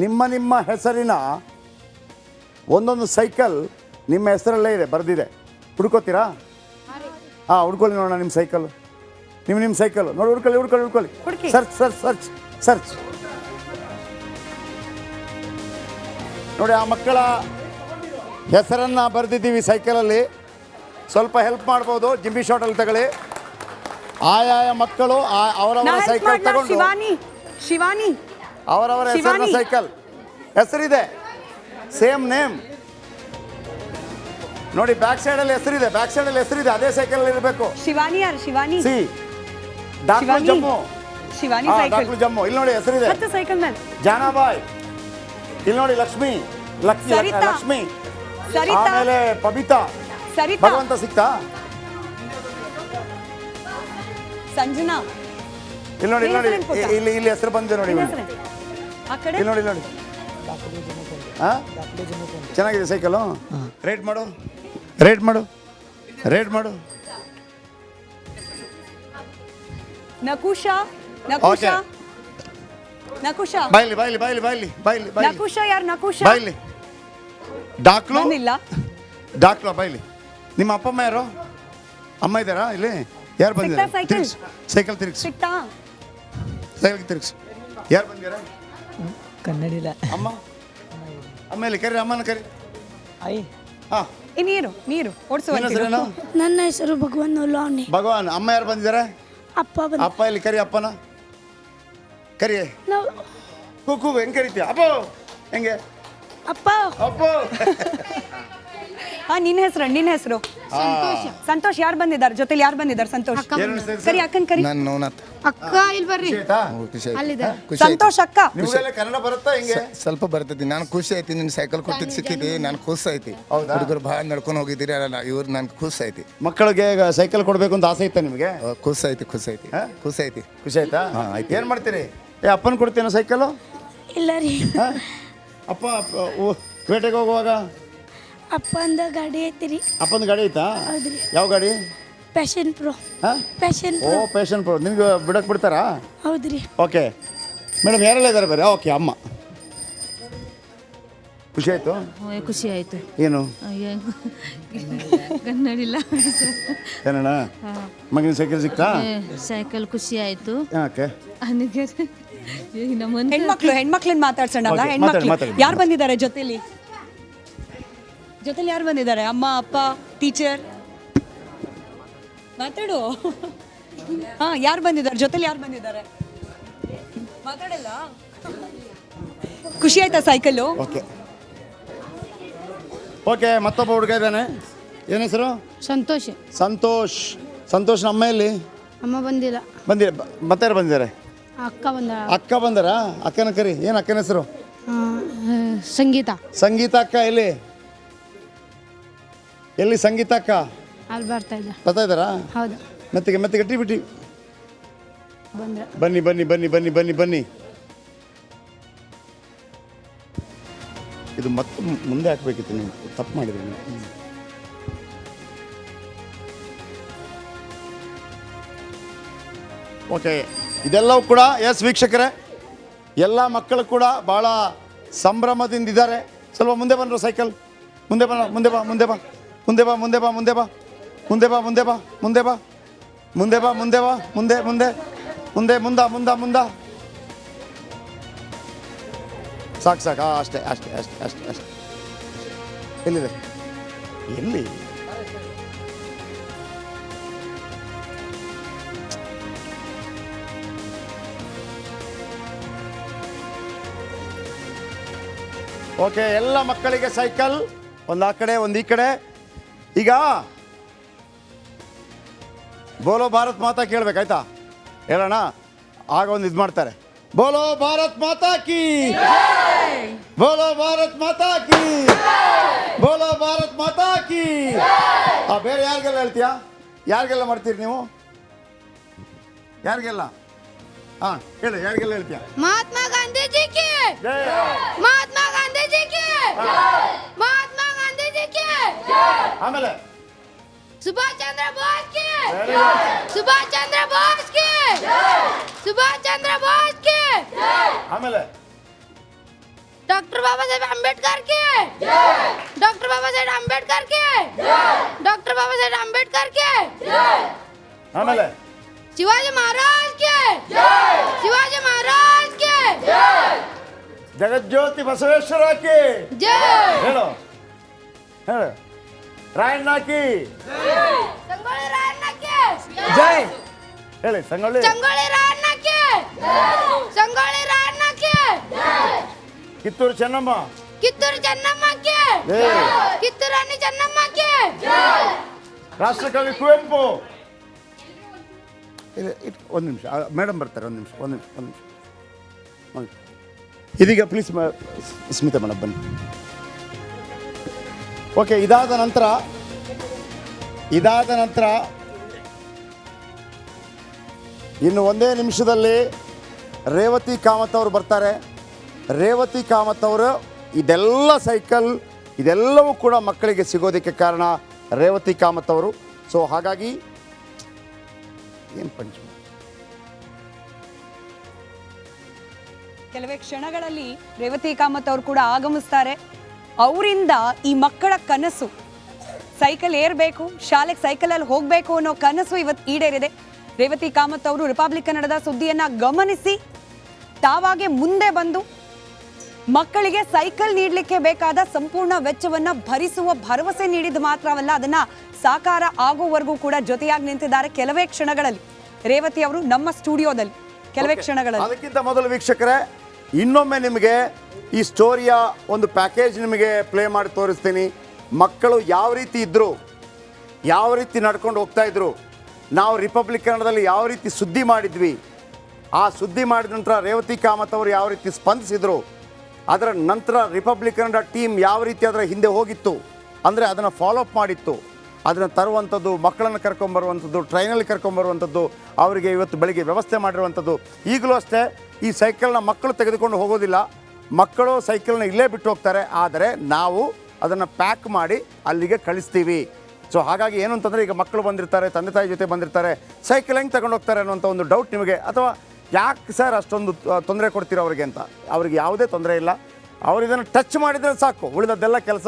ನಿಮ್ಮ ನಿಮ್ಮ ಹೆಸರಿನ ಒಂದೊಂದು ಸೈಕಲ್ ನಿಮ್ಮ ಹೆಸರಲ್ಲೇ ಇದೆ, ಬರೆದಿದೆ. ಹುಡ್ಕೋತೀರಾ? ಹಾಂ, ಹುಡ್ಕೊಳ್ಳಿ ನೋಡೋಣ ನಿಮ್ಮ ಸೈಕಲ್. ನಿಮ್ಮ ಸೈಕಲ್ ನೋಡಿ, ಹುಡ್ಕೊಳ್ಳಿ. ಸರ್ಚ್. ನೋಡಿ, ಆ ಮಕ್ಕಳ ಹೆಸರನ್ನು ಬರೆದಿದ್ದೀವಿ ಸೈಕಲಲ್ಲಿ. ಸ್ವಲ್ಪ ಹೆಲ್ಪ್ ಮಾಡ್ಬೋದು, ಜಿಂಬಿ ಶಾಟಲ್ಲಿ ತಗೊಳ್ಳಿ. ಆಯಾಯ ಮಕ್ಕಳು ಅವರವರ ಸೈಕಲ್ ತಗೊಂಡು ಶಿವಾನಿ ಅವರವರ ಹೆಸರಿನ ಸೈಕಲ್ ಹೆಸರಿದೆ, ಸೇಮ್ ನೇಮ್ ನೋಡಿ. ಬ್ಯಾಕ್ ಸೈಡಲ್ಲಿ ಹೆಸರಿದೆ, ಅದೇ ಸೈಕಲ್ ಇರಬೇಕು. Shivani C doctor Jammu, Shivani doctor Jammu. ಇಲ್ಲಿ ನೋಡಿ ಹೆಸರಿದೆ, ಸೈಕಲ್ ಮೇಲೆ ಜಾನಾಬಾಯ್. ಇಲ್ಲಿ ನೋಡಿ ಲಕ್ಷ್ಮಿ, ಆಮೇಲೆ ಪಬಿತಾ. ಭಗವಂತ ಸಿಕ್ತಾ? ಸಂಜನಾ. ಇಲ್ಲಿ ನೋಡಿ ಇಲ್ಲಿ ಹೆಸರು ಬಂದಿದೆ ನೋಡಿ. ಇಲ್ಲಿ ನೋಡಿ ಚೆನ್ನಾಗಿದೆ ಸೈಕಲು. ರೇಟ್ ಮಾಡು. ನಕುಶಾ. ಬಾಯ್ಲಿ. ನಕುಶಾ ಯಾರು? ನಕುಶಾ ಬಾಯ್ಲಿ. ಡಾಕ್ಲು ಬಾಯ್ಲಿ. ನಿಮ್ಮ ಅಪ್ಪ ಅಮ್ಮ ಯಾರು? ಅಮ್ಮ ಇದ್ದಾರಾ ಇಲ್ಲಿ? ಯಾರು ಬಂದಿದ್ದಾರೆ? ಸೈಕಲ್ ತಿರುಗಿಸಿ. ಯಾರು ಬಂದಿದ್ದಾರೆ? ಕನ್ನಡಿಲ್ಲ. ಅಮ್ಮ ಇಲ್ಲಿ ಕರಿ, ಅಮ್ಮನ ಕರಿ. ಹಾಂ, ನೀರು ಓಡಿಸುವ. ನನ್ನ ಹೆಸರು ಭಗವಾನ್. ಅಮ್ಮ ಯಾರು ಬಂದಿದ್ದಾರೆ? ಅಪ್ಪ ಇಲ್ಲಿ ಕರಿ, ಅಪ್ಪನ ಕರಿ. ಕೂಕು ಹೆಂಗೆ ಕರಿತೀಯ? ಅಪ್ಪೋ ಹೆಂಗೆ? ಅಪ್ಪ. ನಿನ್ನ ಹೆಸರು? ಸಂತೋಷ್. ಯಾರು ಬಂದಿದ್ದಾರೆ ಜೊತೆಲಿ? ಯಾರು ಬಂದಿದ್ದಾರೆ? ಸಂತೋಷ್ ಕರಿ, ಅಕ್ಕನ್ ಕರಿ. ಅಕ್ಕ ಇಲ್ಲಿ ಬರ್ರಿ. ಸಂತೋಷ್ ಅಕ್ಕ. ನಿಮಗೆಲ್ಲ ಕನ್ನಡ ಬರುತ್ತಾ? ಹೆಂಗೆ? ಸ್ವಲ್ಪ ಬರ್ತೈತಿ. ನಾನು ಖುಷಿ ಐತಿ, ನಿನ್ನ ಸೈಕಲ್ ಕೊಟ್ಟಿದ್ದು ಸಿಕ್ಕಿದೆ, ನಾನು ಖುಷಿ ಐತಿ. ಹುಡುಗರು ಭಾಳ ನಡ್ಕೊಂಡು ಹೋಗಿದ್ದೀರಿ, ಇವ್ರು ನನ್ ಖುಷಿ ಐತಿ. ಮಕ್ಕಳಿಗೆ ಸೈಕಲ್ ಕೊಡ್ಬೇಕು ಅಂತ ಆಸೆ ಇತ್ತಾ ನಿಮಗೆ? ಖುಷಿ ಐತಿ. ಖುಷಿ ಆಯ್ತಾ? ಏನ್ ಮಾಡ್ತೀರಿ? ಅಪ್ಪನ ಕೊಡ್ತೇನೋ ಸೈಕಲ್? ಇಲ್ಲ ರೀ. ಅಪ್ಪ ಪೇಟೆಗೆ ಹೋಗುವಾಗ ಅಪ್ಪಂದ ಗಾಡಿ ಐತಿರಿ. ಅಪ್ಪನ ಗಾಡಿ ಐತಾ? ಹೌದ್ರಿ. ಯಾವ ಗಾಡಿ? Passion pro. Passion pro. ನಿಮ್ಗೆ ಬಿಡಕ್ಕೆ ಬಿಡ್ತಾರಾ? ಹೌದ್ರಿ. ಓಕೆ ಮೇಡಮ್, ಯಾರೆಲ್ಲ ಇದ್ದಾರೆ ಬೇರೆ? ಓಕೆ, ಅಮ್ಮ. ಖುಷಿ ಆಯ್ತು. ಏನು ಕನ್ನಡಿಲ್ಲ ಏನಣ್ಣ? ಮಗನ ಸೈಕಲ್ ಸಿಕ್ತಾ? ಸೈಕಲ್ ಖುಷಿ ಆಯ್ತು. ಓಕೆ. ಹೆಣ್ಮಕ್ಳನ್ನ ಮಾತಾಡ್ಸೋಣ. ಹೆಣ್ಮಕ್ಳು ಯಾರು ಬಂದಿದ್ದಾರೆ ಜೊತೆಲಿ? ಯಾರು ಬಂದಿದ್ದಾರೆ? ಅಮ್ಮ, ಅಪ್ಪ, ಟೀಚರ್? ಮಾತಾಡು. ಯಾರು ಬಂದಿದ್ದಾರೆ ಜೊತೆಲಿ? ಯಾರು ಬಂದಿದ್ದಾರೆ? ಮಾತಾಡಲ್ಲ. ಖುಷಿ ಆಯ್ತಾ ಸೈಕಲ್ಲು? ಓಕೆ. ಮತ್ತೊಬ್ಬ ಹುಡುಗ ಇದ್ದಾನೆ. ಏನು ಹೆಸರು? ಸಂತೋಷ್. ಅಮ್ಮ ಎಲ್ಲಿ? ಅಮ್ಮ ಬಂದಿಲ್ಲ. ಮತ್ತೆ ಯಾರು ಬಂದಿದ್ದಾರೆ? ಅಕ್ಕ ಬಂದಾರ? ಅಕ್ಕನ ಕರಿ. ಏನು ಅಕ್ಕನ ಹೆಸರು? ಸಂಗೀತ ಅಕ್ಕ. ಎಲ್ಲಿ ಸಂಗೀತ ಅಕ್ಕ? ಅಲ್ಲಿ ಬರ್ತಾ ಇದ್ದಾರಾ? ಹೌದು. ಮೆತ್ತಿಗೆ ಗಟ್ಟಿ ಬಿಟ್ಟಿ ಬನ್ನಿ. ಇದು ಮತ್ತೆ ಮುಂದೆ ಹಾಕ್ಬೇಕಿತ್ತು, ನೀವು ತಪ್ಪು ಮಾಡಿದ್ರಿ. ಓಕೆ, ಇದೆಲ್ಲವೂ ಕೂಡ ವೀಕ್ಷಕರೇ, ಎಲ್ಲ ಮಕ್ಕಳು ಕೂಡ ಭಾಳ ಸಂಭ್ರಮದಿಂದಿದ್ದಾರೆ. ಸ್ವಲ್ಪ ಮುಂದೆ ಬಂದರು ಸೈಕಲ್. ಮುಂದೆ ಸಾಕು. ಅಷ್ಟೇ. ಎಲ್ಲಿದೆ? ಎಲ್ಲಿ? ಓಕೆ, ಎಲ್ಲ ಮಕ್ಕಳಿಗೆ ಸೈಕಲ್. ಒಂದು ಆ ಕಡೆ, ಒಂದು ಈ ಕಡೆ. ಈಗ ಬೋಲೋ ಭಾರತ್ ಮಾತಾ ಕೇಳ್ಬೇಕಾಯ್ತಾ? ಹೇಳೋಣ. ಆಗ ಒಂದು ಇದು ಮಾಡ್ತಾರೆ. ಬೋಲೋ ಭಾರತ್ ಮಾತಾ ಕಿ, ಬೋಲೋ ಭಾರತ್ ಮಾತಾ ಕಿ, ಬೋಲೋ ಭಾರತ್ ಮಾತಾ ಕಿ. ಬೇರೆ ಯಾರಿಗೆಲ್ಲ ಹೇಳ್ತೀಯಾ? ಯಾರಿಗೆಲ್ಲ ಮಾಡ್ತೀರಿ ನೀವು? ಯಾರಿಗೆಲ್ಲ? ಹೇಳು, ಯಾರಿಗೆಲ್ಲ ಹೇಳ್ತೀಯಾ? ಮಹಾತ್ಮ ಗಾಂಧೀಜಿ ಕಿ, ಮಹಾತ್ಮ ಗಾಂಧೀಜಿ ಕಿ, ಮಹಾತ್ಮ ಗಾಂಧೀಜಿ ಕಿ. ಆಮೇಲೆ ಸುಭಾಷ್ ಚಂದ್ರ ಬೋಸ್ ಕಿ, ಸುಭಾಷ್ ಚಂದ್ರ ಬೋಸ್ ಕಿ, ಸುಭಾಷ್ ಚಂದ್ರ ಬೋಸ್ ಕಿ. ಆಮೇಲೆ डॉक्टर बाबा साहेब आंबेडकर की डॉक्टर बाबा साहेब आंबेडकर की डॉक्टर बाबा साहेब आंबेडकर की ಆಮೇಲೆ शिवाजी महाराज के शिवाजी महाराज के ಜಗಜ್ಯೋತಿ ಬಸವೇಶ್ವರ ಕಿ जय ಹೇಳು ಹೇಳು ರಾಯಣ್ಣ ಕಿ संगोली रायण्णा के ಜೈ ಹೇಳಿ ಸಂಗೊಳ್ಳಿ संगोली रायण्णा के संगोली रायण्णा के ಕಿತ್ತೂರು ಚೆನ್ನಮ್ಮ कित्तूर चन्नम्मा के ಏ, कित्तूर रानी चन्नम्मा के ರಾಷ್ಟ್ರಕವಿ ಕುವೆಂಪು ಒಂದು ನಿಮಿಷ ಮೇಡಮ್ ಬರ್ತಾರೆ ಒಂದು ನಿಮಿಷ ಇದೀಗ ಪ್ಲೀಸ್ ಸ್ಮಿತಾ ಮೇಡಮ್ ಬನ್ನಿ. ಓಕೆ, ಇದಾದ ನಂತರ ಇನ್ನು ಒಂದೇ ನಿಮಿಷದಲ್ಲಿ ರೇವತಿ ಕಾಮತ್ ಅವರು ಬರ್ತಾರೆ. ರೇವತಿ ಕಾಮತ್ ಅವರು ಇದೆಲ್ಲ ಸೈಕಲ್ ಇದೆಲ್ಲವೂ ಕೂಡ ಮಕ್ಕಳಿಗೆ ಸಿಗೋದಕ್ಕೆ ಕಾರಣ ರೇವತಿ ಕಾಮತ್ ಅವರು. ಸೊ ಹಾಗಾಗಿ ಏನು ಪಂಚ ಕೆಲವೇ ಕ್ಷಣಗಳಲ್ಲಿ ರೇವತಿ ಕಾಮತ್ ಅವರು ಕೂಡ ಆಗಮಿಸ್ತಾರೆ. ಅವರಿಂದ ಈ ಮಕ್ಕಳ ಕನಸು ಸೈಕಲ್ ಏರಬೇಕು, ಶಾಲೆಗೆ ಸೈಕಲಲ್ಲಿ ಹೋಗಬೇಕು ಅನ್ನೋ ಕನಸು ಇವತ್ತು ಈಡೇರಿದೆ. ರೇವತಿ ಕಾಮತ್ ಅವರು ರಿಪಬ್ಲಿಕ್ ಕನ್ನಡದ ಸುದ್ದಿಯನ್ನು ಗಮನಿಸಿ ತಾವಾಗೆ ಮುಂದೆ ಬಂದು ಮಕ್ಕಳಿಗೆ ಸೈಕಲ್ ನೀಡಲಿಕ್ಕೆ ಬೇಕಾದ ಸಂಪೂರ್ಣ ವೆಚ್ಚವನ್ನು ಭರಿಸುವ ಭರವಸೆ ನೀಡಿದ್ದು ಮಾತ್ರವಲ್ಲ, ಅದನ್ನ ಸಾಕಾರ ಆಗುವವರೆಗೂ ಕೂಡ ಜೊತೆಯಾಗಿ ನಿಂತಿದ್ದಾರೆ. ಕೆಲವೇ ಕ್ಷಣಗಳಲ್ಲಿ ರೇವತಿ ಅವರು ನಮ್ಮ ಸ್ಟುಡಿಯೋದಲ್ಲಿ ಕೆಲವೇ ಕ್ಷಣಗಳಲ್ಲಿ. ಅದಕ್ಕಿಂತ ಮೊದಲು ವೀಕ್ಷಕರೇ, ಇನ್ನೊಮ್ಮೆ ನಿಮಗೆ ಈ ಸ್ಟೋರಿಯ ಒಂದು ಪ್ಯಾಕೇಜ್ ನಿಮಗೆ ಪ್ಲೇ ಮಾಡಿ ತೋರಿಸ್ತೀನಿ. ಮಕ್ಕಳು ಯಾವ ರೀತಿ ಇದ್ದರು, ಯಾವ ರೀತಿ ನಡ್ಕೊಂಡು ಹೋಗ್ತಾ ಇದ್ರು, ನಾವು ರಿಪಬ್ಲಿಕ್ ಕನ್ನಡದಲ್ಲಿ ಯಾವ ರೀತಿ ಸುದ್ದಿ ಮಾಡಿದ್ವಿ, ಆ ಸುದ್ದಿ ಮಾಡಿದ ನಂತರ ರೇವತಿ ಕಾಮತ್ ಅವರು ಯಾವ ರೀತಿ ಸ್ಪಂದಿಸಿದರು, ಅದರ ನಂತರ ರಿಪಬ್ಲಿಕ್ ಕನ್ನಡ ಟೀಮ್ ಯಾವ ರೀತಿ ಅದರ ಹಿಂದೆ ಹೋಗಿತ್ತು, ಅಂದರೆ ಅದನ್ನು ಫಾಲೋಅಪ್ ಮಾಡಿತ್ತು, ಅದನ್ನು ತರುವಂಥದ್ದು, ಮಕ್ಕಳನ್ನು ಕರ್ಕೊಂಬರುವಂಥದ್ದು, ಟ್ರೈನಲ್ಲಿ ಕರ್ಕೊಂಬರುವಂಥದ್ದು, ಅವರಿಗೆ ಇವತ್ತು ಬೆಳಿಗ್ಗೆ ವ್ಯವಸ್ಥೆ ಮಾಡಿರುವಂಥದ್ದು. ಈಗಲೂ ಅಷ್ಟೇ ಈ ಸೈಕಲ್ನ ಮಕ್ಕಳು ತೆಗೆದುಕೊಂಡು ಹೋಗೋದಿಲ್ಲ, ಮಕ್ಕಳು ಸೈಕಲ್ನ ಇಲ್ಲೇ ಬಿಟ್ಟು ಹೋಗ್ತಾರೆ. ಆದರೆ ನಾವು ಅದನ್ನು ಪ್ಯಾಕ್ ಮಾಡಿ ಅಲ್ಲಿಗೆ ಕಳಿಸ್ತೀವಿ. ಸೊ ಹಾಗಾಗಿ ಏನು ಅಂತಂದರೆ, ಈಗ ಮಕ್ಕಳು ಬಂದಿರ್ತಾರೆ, ತಂದೆ ತಾಯಿ ಜೊತೆ ಬಂದಿರ್ತಾರೆ, ಸೈಕಲ್ ಹೆಂಗೆ ತಗೊಂಡು ಹೋಗ್ತಾರೆ ಅನ್ನೋಂಥ ಒಂದು ಡೌಟ್ ನಿಮಗೆ, ಅಥವಾ ಯಾಕೆ ಸರ್ ಅಷ್ಟೊಂದು ತೊಂದರೆ ಕೊಡ್ತೀರೋ ಅವರಿಗೆ ಅಂತ. ಅವ್ರಿಗೆ ಯಾವುದೇ ತೊಂದರೆ ಇಲ್ಲ, ಅವರು ಇದನ್ನು ಟಚ್ ಮಾಡಿದರೆ ಸಾಕು, ಉಳಿದದ್ದೆಲ್ಲ ಕೆಲಸ